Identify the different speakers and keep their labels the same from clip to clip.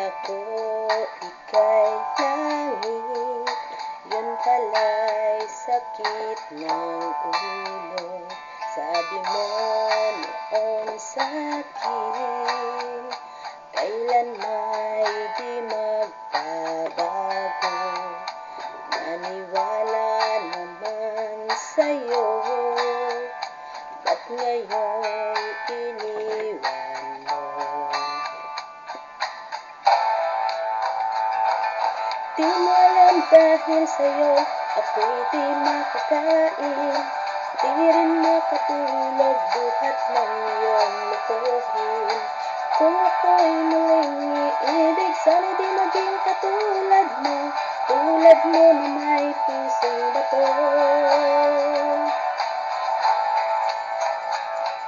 Speaker 1: ako ika'y langit, yun pala'y sakit ng ulo. Sabi mo noon sa'kin, kailan may di magbabago. Naniwala naman sa'yo, ba't ngayon iniwan mo? Di mo alam dahil sa'yo ako'y di makakain, di rin makatulog buhat ng iyong lukuhin. Kung ako'y muling iibig, sana'y di maging katulad mo, tulad mo na may pusong bato.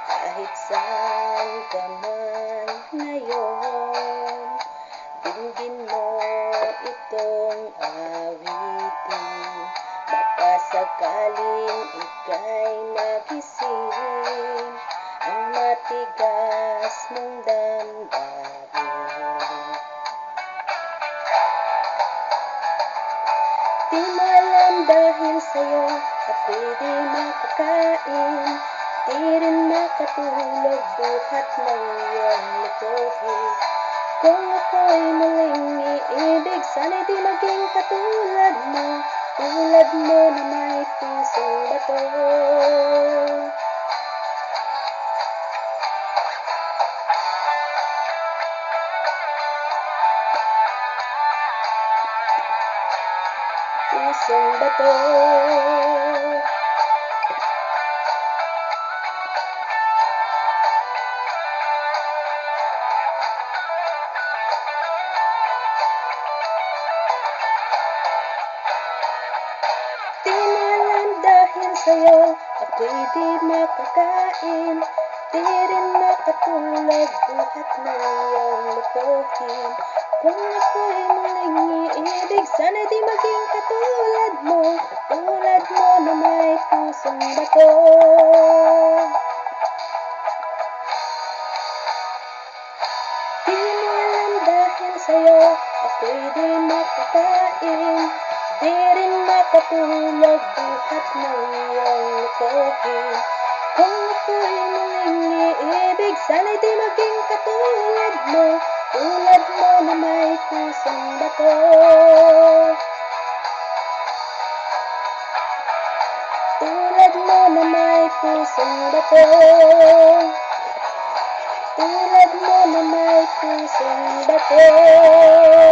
Speaker 1: Kahit saan ka man ngayon, dinggin mo itong awitin. Baka sakaling ika'y nagising, ang matigas mong damdamin. Di mo alam dahil sa'yo ako'y di makakain, di rin makatulog buhat ng iyong lukuhin. Kung ako'y muling iibig, sana'y di maging katulad mo, tulad mo na may pusong bato. Pusong bato. Di mo alam dahil sa'yo ako'y di makakain, di rin makatulog buhat ng iyong lukuhin. Kung ako'y muling iibig, sana'y di maging katulad mo, tulad mo na may pusong bato. Di mo alam dahil sa'yo ako'y di makakain, di rin makatulog buhat ng iyong lukuhin. Kung ako'y muling iibig, sana'y di maging katulad mo, tulad mo na may pusong bato. Tulad mo na may pusong bato. Tulad mo na may pusong bato.